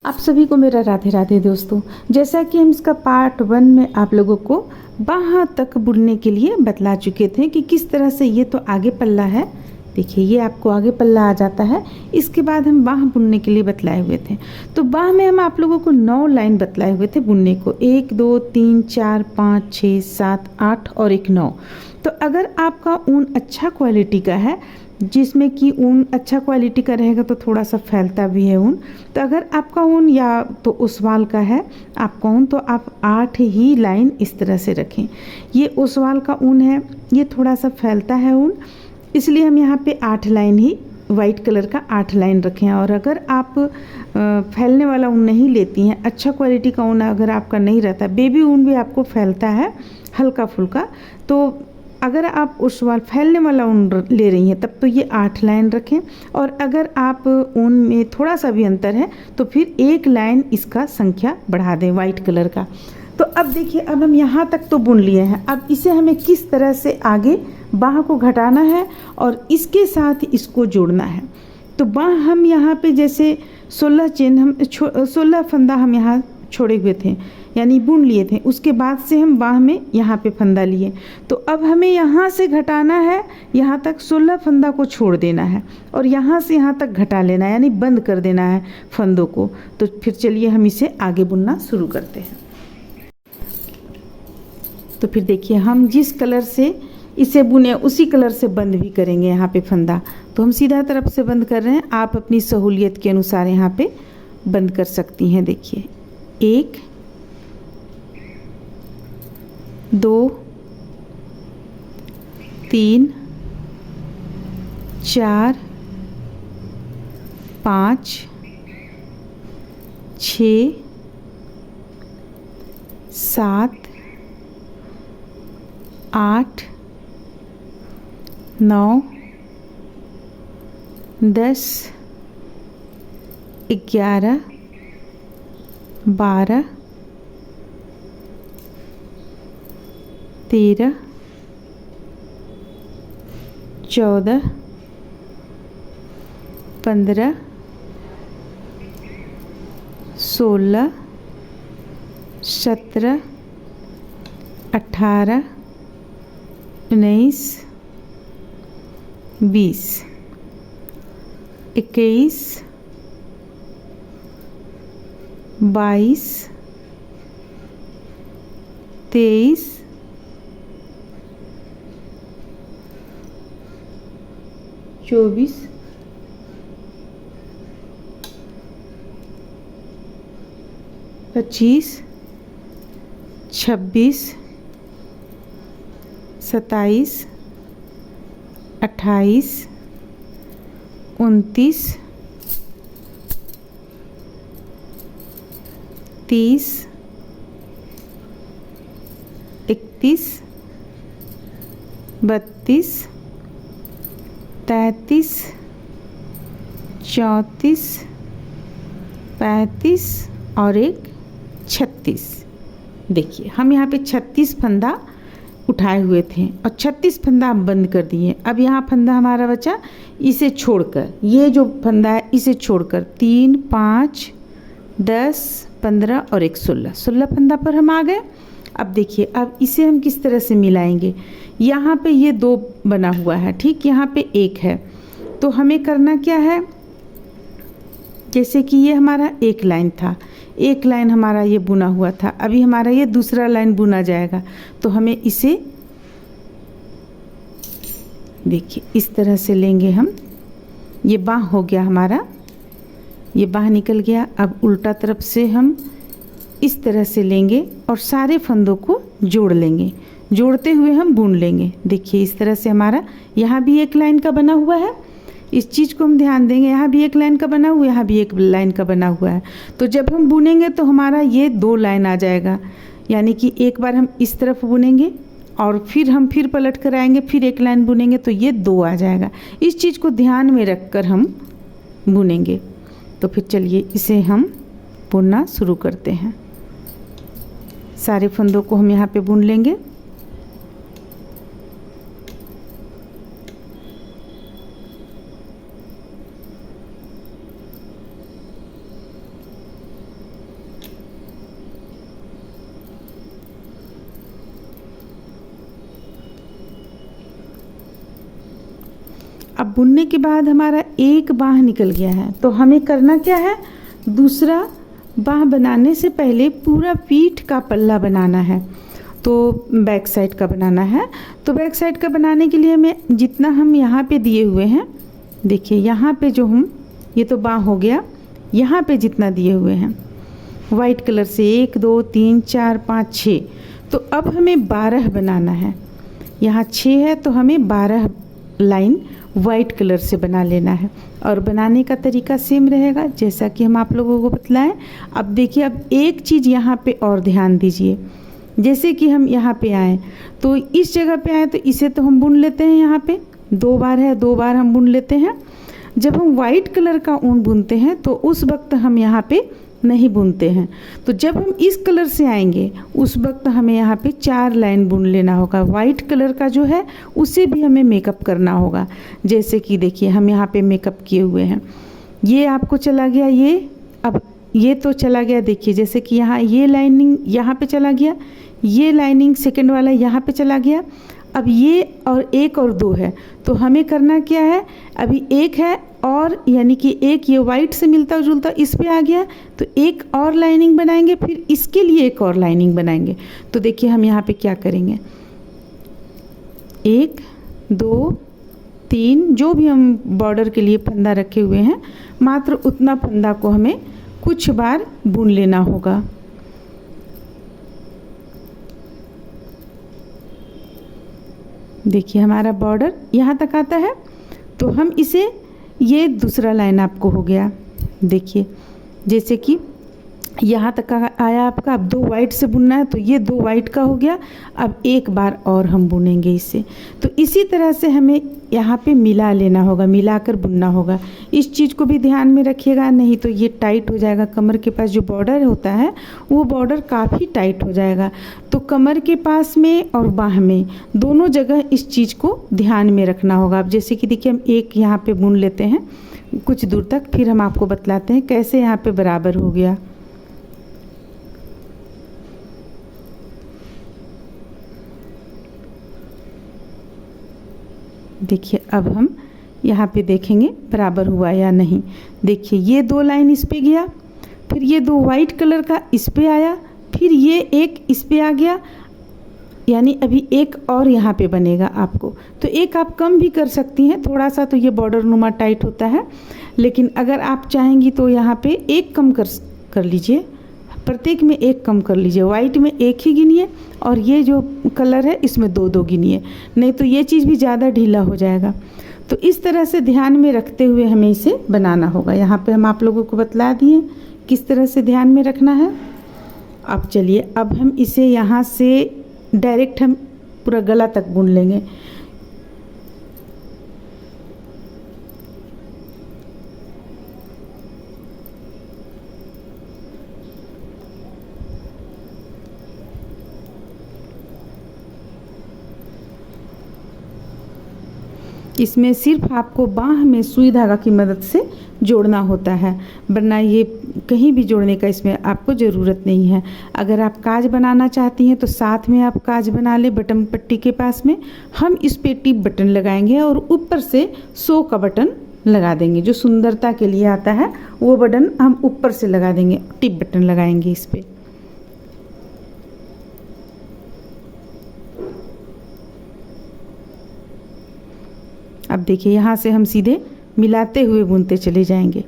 आप सभी को मेरा राधे राधे दोस्तों। जैसा कि हम इसका पार्ट 1 में आप लोगों को बाह तक बुनने के लिए बतला चुके थे कि किस तरह से ये तो आगे पल्ला है। देखिए ये आपको आगे पल्ला आ जाता है। इसके बाद हम बाह बुनने के लिए बतलाए हुए थे। तो बाह में हम आप लोगों को 9 लाइन बतलाए हुए थे बुनने को, 1 2 3 4 5 6 7 8 और एक 9। तो अगर आपका ऊन अच्छा क्वालिटी का है, जिसमें कि ऊन अच्छा क्वालिटी का रहेगा तो थोड़ा सा फैलता भी है ऊन। तो अगर आपका ऊन या तो ओसवाल का है आपका ऊन, तो आप 8 ही लाइन इस तरह से रखें। ये ओसवाल का ऊन है, ये थोड़ा सा फैलता है ऊन, इसलिए हम यहाँ पे 8 लाइन ही वाइट कलर का 8 लाइन रखें। और अगर आप फैलने वाला ऊन नहीं लेती हैं, अच्छा क्वालिटी का ऊन अगर आपका नहीं रहता, बेबी ऊन भी आपको फैलता है हल्का फुल्का, तो अगर आप ओसवाल फैलने वाला ऊन ले रही हैं तब तो ये 8 लाइन रखें। और अगर आप ऊन में थोड़ा सा भी अंतर है तो फिर 1 लाइन इसका संख्या बढ़ा दें वाइट कलर का। तो अब देखिए, अब हम यहाँ तक तो बुन लिए हैं। अब इसे हमें किस तरह से आगे बाह को घटाना है और इसके साथ इसको जोड़ना है। तो बाह हम यहाँ पे जैसे 16 चेन हम 16 फंदा हम यहाँ छोड़े हुए थे, यानी बुन लिए थे। उसके बाद से हम बाह में यहाँ पे फंदा लिए। तो अब हमें यहाँ से घटाना है, यहाँ तक 16 फंदा को छोड़ देना है और यहाँ से यहाँ तक घटा लेना है, यानी बंद कर देना है फंदों को। तो फिर चलिए हम इसे आगे बुनना शुरू करते हैं। तो फिर देखिए, हम जिस कलर से इसे बुने उसी कलर से बंद भी करेंगे यहाँ पे फंदा। तो हम सीधा तरफ से बंद कर रहे हैं, आप अपनी सहूलियत के अनुसार यहाँ पे बंद कर सकती हैं। देखिए 1 2 3 4 5 6 7 8 9 10 11 12 13 14 15 16 17 18 19 20 21 22 23 24 25 26 27 28 29 30 31 32 33 34 35 और एक 36। देखिए हम यहाँ पे 36 फंदा उठाए हुए थे और 36 फंदा हम बंद कर दिए। अब यहाँ फंदा हमारा बचा, इसे छोड़कर, ये जो फंदा है इसे छोड़कर 3 5 10 15 और एक 16 फंदा पर हम आ गए। अब देखिए, अब इसे हम किस तरह से मिलाएंगे। यहाँ पे ये 2 बना हुआ है, ठीक, यहाँ पे 1 है। तो हमें करना क्या है, जैसे कि ये हमारा 1 लाइन था, 1 लाइन हमारा ये बुना हुआ था, अभी हमारा ये दूसरा लाइन बुना जाएगा। तो हमें इसे देखिए इस तरह से लेंगे हम। ये बाह हो गया हमारा, ये बाह निकल गया। अब उल्टा तरफ से हम इस तरह से लेंगे और सारे फंदों को जोड़ लेंगे, जोड़ते हुए हम बुन लेंगे। देखिए इस तरह से हमारा यहाँ भी 1 लाइन का बना हुआ है, इस चीज़ को हम ध्यान देंगे। यहाँ भी 1 लाइन का बना हुआ है, यहाँ भी 1 लाइन का बना हुआ है। तो जब हम बुनेंगे तो हमारा ये 2 लाइन आ जाएगा, यानी कि एक बार हम इस तरफ बुनेंगे और फिर हम फिर पलट कर आएंगे, फिर 1 लाइन बुनेंगे तो ये 2 आ जाएगा। इस चीज़ को ध्यान में रख कर हम बुनेंगे। तो फिर चलिए इसे हम बुनना शुरू करते हैं। सारे फंदों को हम यहाँ पे बुन लेंगे। बुनने के बाद हमारा एक बाह निकल गया है, तो हमें करना क्या है, दूसरा बाह बनाने से पहले पूरा पीठ का पल्ला बनाना है, तो बैक साइड का बनाना है। तो बैक साइड का बनाने के लिए हमें जितना हम यहाँ पे दिए हुए हैं, देखिए यहाँ पे जो हम, ये तो बाह हो गया, यहाँ पे जितना दिए हुए हैं वाइट कलर से 1 2 3 4 5 6, तो अब हमें 12 बनाना है। यहाँ 6 है तो हमें 12 लाइन वाइट कलर से बना लेना है, और बनाने का तरीका सेम रहेगा जैसा कि हम आप लोगों को बतलाएं। अब देखिए, अब एक चीज़ यहाँ पे और ध्यान दीजिए, जैसे कि हम यहाँ पे आए तो इस जगह पे आए तो इसे तो हम बुन लेते हैं, यहाँ पे 2 बार है, 2 बार हम बुन लेते हैं। जब हम वाइट कलर का ऊन बुनते हैं तो उस वक्त हम यहाँ पे नहीं बुनते हैं, तो जब हम इस कलर से आएंगे उस वक्त हमें यहाँ पे 4 लाइन बुन लेना होगा। वाइट कलर का जो है उसे भी हमें मेकअप करना होगा, जैसे कि देखिए हम यहाँ पे मेकअप किए हुए हैं, ये आपको चला गया, ये अब ये तो चला गया, देखिए जैसे कि यहाँ ये लाइनिंग यहाँ पे चला गया, ये लाइनिंग सेकंड वाला यहाँ पे चला गया। अब ये और 1 और 2 है, तो हमें करना क्या है, अभी 1 है और यानी कि 1 ये वाइट से मिलता जुलता इस पे आ गया, तो 1 और लाइनिंग बनाएंगे, फिर इसके लिए 1 और लाइनिंग बनाएंगे। तो देखिए हम यहाँ पे क्या करेंगे, 1 2 3, जो भी हम बॉर्डर के लिए फंदा रखे हुए हैं मात्र उतना फंदा को हमें कुछ बार बुन लेना होगा। देखिए हमारा बॉर्डर यहाँ तक आता है, तो हम इसे, ये दूसरा लाइन आपको हो गया, देखिए जैसे कि यहाँ तक आया आपका। अब 2 वाइट से बुनना है, तो ये 2 वाइट का हो गया, अब 1 बार और हम बुनेंगे इसे। तो इसी तरह से हमें यहाँ पे मिला लेना होगा, मिलाकर बुनना होगा। इस चीज़ को भी ध्यान में रखिएगा, नहीं तो ये टाइट हो जाएगा। कमर के पास जो बॉर्डर होता है वो बॉर्डर काफ़ी टाइट हो जाएगा, तो कमर के पास में और बाह में दोनों जगह इस चीज़ को ध्यान में रखना होगा। अब जैसे कि देखिए हम 1 यहाँ पे बुन लेते हैं कुछ दूर तक, फिर हम आपको बतलाते हैं कैसे यहाँ पे बराबर हो गया। देखिए अब हम यहाँ पे देखेंगे बराबर हुआ या नहीं। देखिए ये 2 लाइन इस पे गया, फिर ये 2 वाइट कलर का इस पे आया, फिर ये 1 इस पे आ गया, यानी अभी 1 और यहाँ पे बनेगा आपको। तो 1 आप कम भी कर सकती हैं, थोड़ा सा तो ये बॉर्डर नुमा टाइट होता है, लेकिन अगर आप चाहेंगी तो यहाँ पे 1 कम कर लीजिए, प्रत्येक में 1 कम कर लीजिए। वाइट में 1 ही गिनिए और ये जो कलर है इसमें 2 गिनिए, नहीं तो ये चीज़ भी ज़्यादा ढीला हो जाएगा। तो इस तरह से ध्यान में रखते हुए हमें इसे बनाना होगा। यहाँ पे हम आप लोगों को बतला दिए किस तरह से ध्यान में रखना है। अब चलिए, अब हम इसे यहाँ से डायरेक्ट हम पूरा गला तक बुन लेंगे। इसमें सिर्फ आपको बाह में सुई धागा की मदद से जोड़ना होता है, वरना ये कहीं भी जोड़ने का इसमें आपको ज़रूरत नहीं है। अगर आप काज बनाना चाहती हैं तो साथ में आप काज बना ले बटन पट्टी के पास में। हम इस पे टिप बटन लगाएंगे और ऊपर से 100 का बटन लगा देंगे, जो सुंदरता के लिए आता है वो बटन हम ऊपर से लगा देंगे, टिप बटन लगाएंगे इस पर। अब देखिए यहाँ से हम सीधे मिलाते हुए बुनते चले जाएंगे।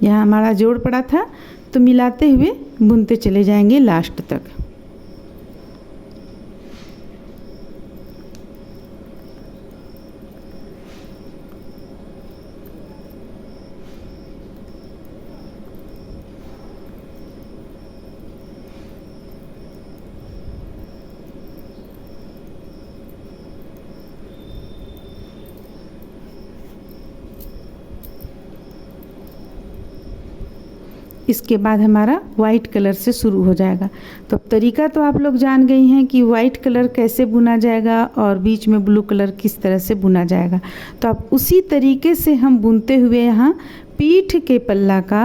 यहाँ हमारा जोड़ पड़ा था तो मिलाते हुए बुनते चले जाएंगे लास्ट तक। इसके बाद हमारा वाइट कलर से शुरू हो जाएगा। तो अब तरीका तो आप लोग जान गई हैं कि वाइट कलर कैसे बुना जाएगा और बीच में ब्लू कलर किस तरह से बुना जाएगा। तो अब उसी तरीके से हम बुनते हुए यहाँ पीठ के पल्ला का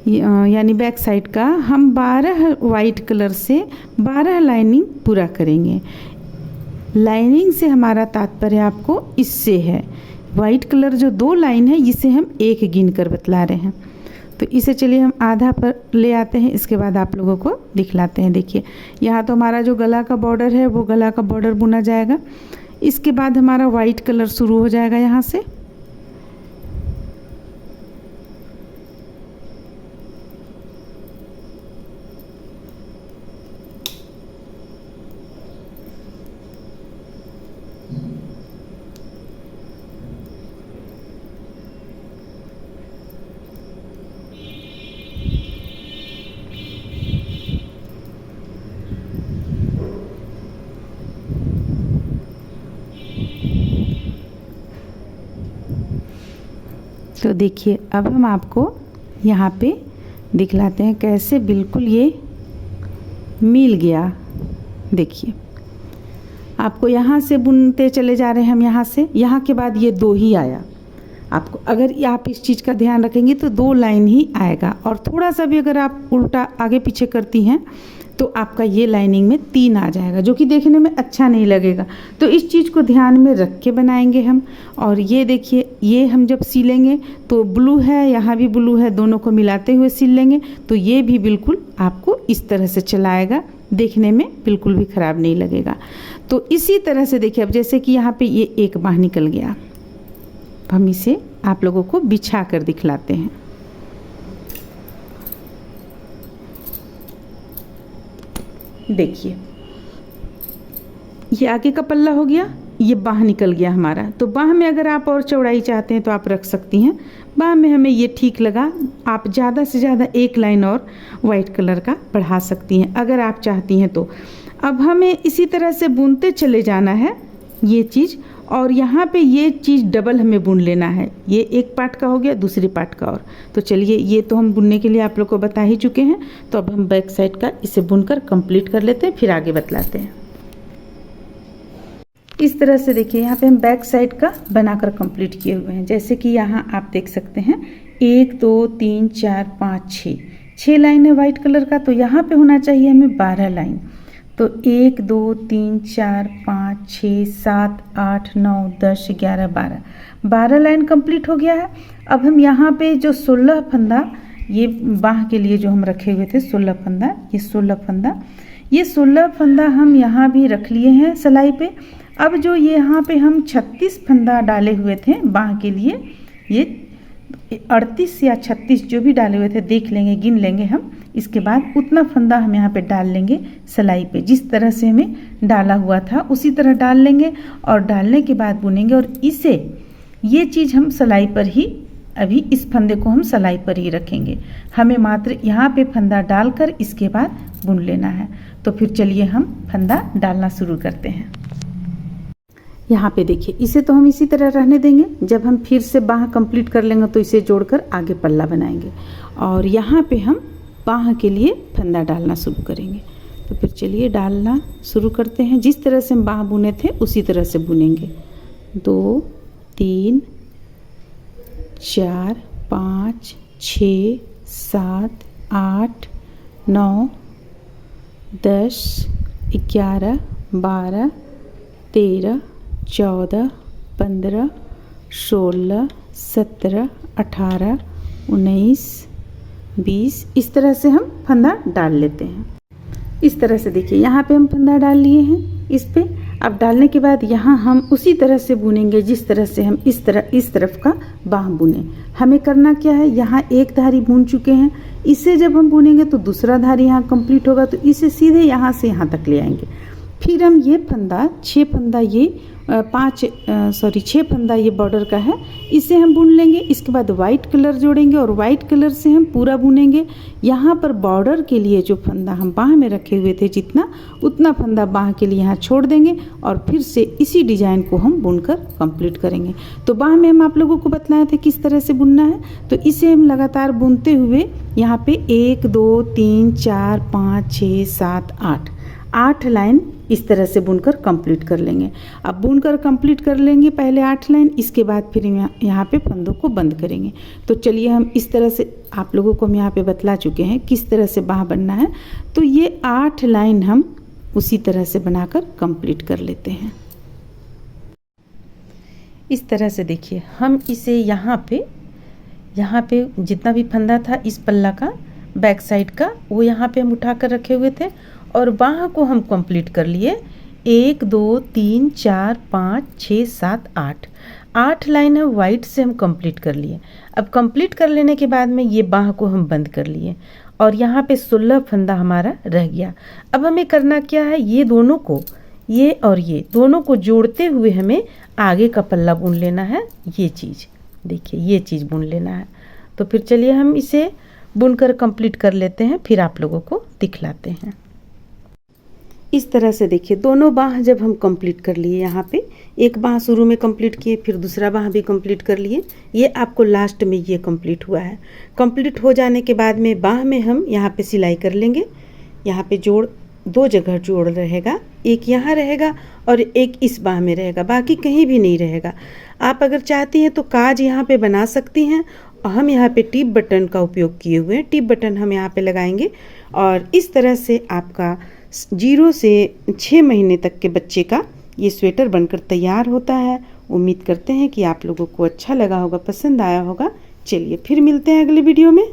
यानी बैक साइड का हम 12 वाइट कलर से 12 लाइनिंग पूरा करेंगे। लाइनिंग से हमारा तात्पर्य आपको इससे है, वाइट कलर जो 2 लाइन है इसे हम एक गिन कर बतला रहे हैं। तो इसे चलिए हम आधा पर ले आते हैं, इसके बाद आप लोगों को दिखलाते हैं। देखिए यहाँ तो हमारा जो गला का बॉर्डर है वो गला का बॉर्डर बुना जाएगा। इसके बाद हमारा वाइट कलर शुरू हो जाएगा यहाँ से। तो देखिए अब हम आपको यहाँ पे दिखलाते हैं कैसे बिल्कुल ये मिल गया। देखिए आपको यहाँ से बुनते चले जा रहे हैं हम, यहाँ के बाद ये 2 ही आया। आपको अगर आप इस चीज़ का ध्यान रखेंगे तो 2 लाइन ही आएगा, और थोड़ा सा भी अगर आप उल्टा आगे पीछे करती हैं तो आपका ये लाइनिंग में 3 आ जाएगा, जो कि देखने में अच्छा नहीं लगेगा। तो इस चीज़ को ध्यान में रख के बनाएंगे हम। और ये देखिए ये हम जब सिलेंगे तो ब्लू है, यहाँ भी ब्लू है, दोनों को मिलाते हुए सिल लेंगे तो ये भी बिल्कुल आपको इस तरह से चलाएगा, देखने में बिल्कुल भी ख़राब नहीं लगेगा। तो इसी तरह से देखिए अब जैसे कि यहाँ पे ये एक बाँह निकल गया, हम इसे आप लोगों को बिछा कर दिखलाते हैं। देखिए ये आगे का पल्ला हो गया, ये बाँह निकल गया हमारा। तो बाँह में अगर आप और चौड़ाई चाहते हैं तो आप रख सकती हैं। बाँह में हमें ये ठीक लगा, आप ज़्यादा से ज़्यादा 1 लाइन और वाइट कलर का बढ़ा सकती हैं अगर आप चाहती हैं तो। अब हमें इसी तरह से बुनते चले जाना है ये चीज़, और यहाँ पे ये चीज़ डबल हमें बुन लेना है। ये एक पार्ट का हो गया, दूसरी पार्ट का और। तो चलिए ये तो हम बुनने के लिए आप लोग को बता ही चुके हैं, तो अब हम बैक साइड का इसे बुनकर कंप्लीट कर लेते हैं, फिर आगे बतलाते हैं। इस तरह से देखिए यहाँ पे हम बैक साइड का बनाकर कंप्लीट किए हुए हैं। जैसे कि यहाँ आप देख सकते हैं 1 2 3 4 5 6 लाइन है वाइट कलर का, तो यहाँ पे होना चाहिए हमें 12 लाइन। तो 1 2 3 4 5 6 7 8 9 10 11 12 लाइन कंप्लीट हो गया है। अब हम यहाँ पे जो 16 फंदा, ये बाँह के लिए जो हम रखे हुए थे 16 फंदा, ये 16 फंदा हम यहाँ भी रख लिए हैं सिलाई पे। अब जो ये यहाँ पे हम 36 फंदा डाले हुए थे बाँह के लिए, ये 38 या 36 जो भी डाले हुए थे देख लेंगे, गिन लेंगे हम। इसके बाद उतना फंदा हम यहाँ पे डाल लेंगे सिलाई पे, जिस तरह से हमें डाला हुआ था उसी तरह डाल लेंगे, और डालने के बाद बुनेंगे। और इसे ये चीज़ हम सिलाई पर ही, अभी इस फंदे को हम सिलाई पर ही रखेंगे। हमें मात्र यहाँ पे फंदा डालकर इसके बाद बुन लेना है। तो फिर चलिए हम फंदा डालना शुरू करते हैं। यहाँ पे देखिए इसे तो हम इसी तरह रहने देंगे, जब हम फिर से बाँह कंप्लीट कर लेंगे तो इसे जोड़कर आगे पल्ला बनाएंगे, और यहाँ पे हम बाँह के लिए फंदा डालना शुरू करेंगे। तो फिर चलिए डालना शुरू करते हैं। जिस तरह से हम बाँह बुने थे उसी तरह से बुनेंगे। 2 3 4 5 6 7 8 9 10 11 12 13 14 15 16 17 18 19 20, इस तरह से हम फंदा डाल लेते हैं। इस तरह से देखिए यहाँ पे हम फंदा डाल लिए हैं इस पे। अब डालने के बाद यहाँ हम उसी तरह से बुनेंगे जिस तरह से हम इस तरफ का बाँह बुने। हमें करना क्या है, यहाँ एक धारी बुन चुके हैं, इसे जब हम बुनेंगे तो दूसरा धारी यहाँ कंप्लीट होगा, तो इसे सीधे यहाँ से यहाँ तक ले आएंगे। फिर हम ये फंदा 6 फंदा ये बॉर्डर का है, इसे हम बुन लेंगे। इसके बाद वाइट कलर जोड़ेंगे और वाइट कलर से हम पूरा बुनेंगे। यहाँ पर बॉर्डर के लिए जो फंदा हम बाँह में रखे हुए थे उतना फंदा बाँह के लिए यहाँ छोड़ देंगे, और फिर से इसी डिजाइन को हम बुनकर कंप्लीट करेंगे। तो बाँह में हम आप लोगों को बतलाए थे किस तरह से बुनना है, तो इसे हम लगातार बुनते हुए यहाँ पे 1 2 3 4 5 6 7 8 लाइन इस तरह से बुनकर कंप्लीट कर लेंगे। अब बुनकर कंप्लीट कर लेंगे पहले 8 लाइन, इसके बाद फिर यहाँ पे फंदों को बंद करेंगे। तो चलिए हम इस तरह से, आप लोगों को हम यहाँ पे बतला चुके हैं किस तरह से बाँह बनना है। तो ये 8 लाइन हम उसी तरह से बनाकर कंप्लीट कर लेते हैं। इस तरह से देखिए हम इसे यहाँ पे जितना भी फंदा था इस पल्ला का बैक साइड का वो यहाँ पे हम उठा कर रखे हुए थे और बाह को हम कंप्लीट कर लिए 1 2 3 4 5 6 7 8 लाइन है वाइट से हम कंप्लीट कर लिए। अब कंप्लीट कर लेने के बाद में ये बाह को हम बंद कर लिए और यहाँ पे 16 फंदा हमारा रह गया। अब हमें करना क्या है, ये दोनों को, ये और ये दोनों को जोड़ते हुए हमें आगे का पल्ला बुन लेना है। ये चीज़ देखिए, ये चीज़ बुन लेना है। तो फिर चलिए हम इसे बुनकर कंप्लीट कर लेते हैं, फिर आप लोगों को दिखलाते हैं। इस तरह से देखिए दोनों बाह जब हम कंप्लीट कर लिए, यहाँ पे एक बाह शुरू में कंप्लीट किए, फिर दूसरा बाह भी कंप्लीट कर लिए, ये आपको लास्ट में ये कंप्लीट हुआ है। कंप्लीट हो जाने के बाद में बाह में हम यहाँ पे सिलाई कर लेंगे। यहाँ पे जोड़, 2 जगह जोड़ रहेगा, एक यहाँ रहेगा और एक इस बाह में रहेगा, बाकी कहीं भी नहीं रहेगा। आप अगर चाहती हैं तो काज यहाँ पे बना सकती हैं। हम यहाँ पे टिप बटन का उपयोग किए हुए हैं, टिप बटन हम यहाँ पे लगाएंगे और इस तरह से आपका 0 से 6 महीने तक के बच्चे का ये स्वेटर बनकर तैयार होता है। उम्मीद करते हैं कि आप लोगों को अच्छा लगा होगा, पसंद आया होगा। चलिए फिर मिलते हैं अगले वीडियो में।